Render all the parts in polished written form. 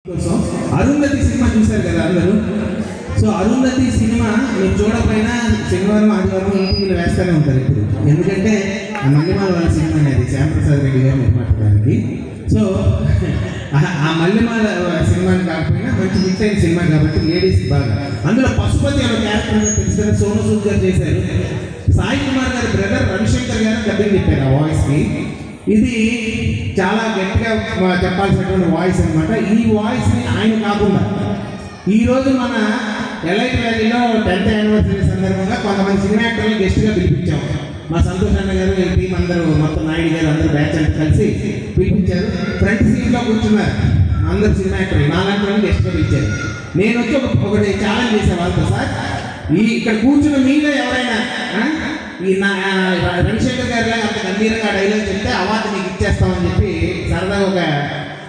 కోసం అరుంధతి సినిమా చూశారు కదా అందరూ. సో అరుంధతి సినిమా మీరు చూడకపోయినా శనివారం ఆదివారం ఈటీవీలో వేస్తూనే ఉంటారు ఇప్పుడు, ఎందుకంటే ఆ మల్లెమాల వాళ్ళ సినిమా అనేది శ్యాంప్రసాద్ రెడ్డి గారు నిర్మాతడానికి. సో ఆ మల్లెమాల సినిమాని కాకపోయినా మంచి హిట్ అయిన సినిమా కాబట్టి లేడీస్ బాగా. అందులో పశుపతి అనే క్యారెక్టర్ తెలుసు కదా, సోను సూద్ గారు చేశారు. సాయి కుమార్ గారి బ్రదర్ రవిశంకర్ గారు డబ్బింగ్ చెప్పారు ఆ వాయిస్కి. ఇది చాలా గట్టిగా చెప్పాల్సినటువంటి వాయిస్ అనమాట. ఈ వాయిస్ని ఆయన కాకుండా ఈరోజు మన ఎలైట్ వ్యాలీలో 10th యానివర్సరీ సందర్భంగా కొంతమంది సినిమా యాక్టర్లు గెస్ట్గా పిలిపించాము. మా సంతోష్ అన్న గారు టీం అందరూ మొత్తం నాయుడు గారు అందరూ బ్యాచ్ అంతా కలిసి పిలిపించారు. ఫ్రంట్ సీట్లో కూర్చున్నారు అందరు సినిమా యాక్టర్లు, నాలాంటి వాళ్ళు గెస్ట్గా పిలిచారు. నేను వచ్చి ఒకటి ఛాలెంజ్ చేశాను వాళ్ళతో, సార్ ఇక్కడ కూర్చున్న మీలో ఎవరైనా ఈ రవిశంకర్ గారి లాగా అంత గంభీరంగా డైలాగ్ చెప్తే అవార్డు మీకు ఇచ్చేస్తామని చెప్పి సరదాగా ఒక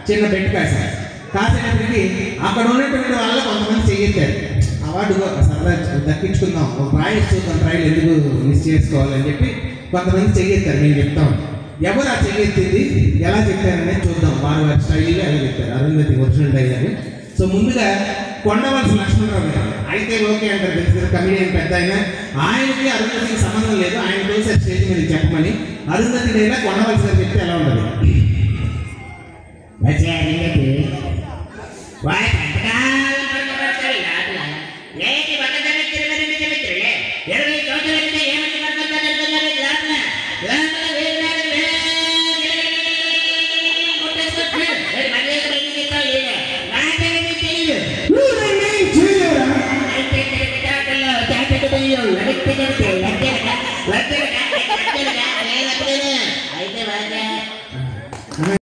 చిన్న బెట్ కాశారు. కాసేపటికి అక్కడ ఉన్నటువంటి వాళ్ళు కొంతమంది చెయ్యెత్తారు, అవార్డు సరదా దక్కించుకుందాం, ఒక ట్రయల్స్ చూద్దాం, ట్రయల్ ఎందుకు మిస్ చేసుకోవాలని చెప్పి కొంతమంది చెయ్యెత్తారు. మేము చెప్తాం ఎవరు ఆ చెయ్యెత్తింది ఎలా చెప్పారనేది చూద్దాం. వారి వారి స్టైల్గా ఎలా చెప్పారు అరుంధతి ఒరిజినల్ డైలాగ్. సో ముందుగా కొండవలసి లక్ష్మణరావు గారు అయితే ఓకే అంటారు, తెలిసిన కమిడియన్ పెద్ద ఆయనకి అరుంధతికి సంబంధం లేదు, ఆయన చూసే స్టేజ్ మీద చెప్పమని అరుంధతి డైలాగ్ కొండవలసి గారు చెప్తే ఎలా ఉంటుంది?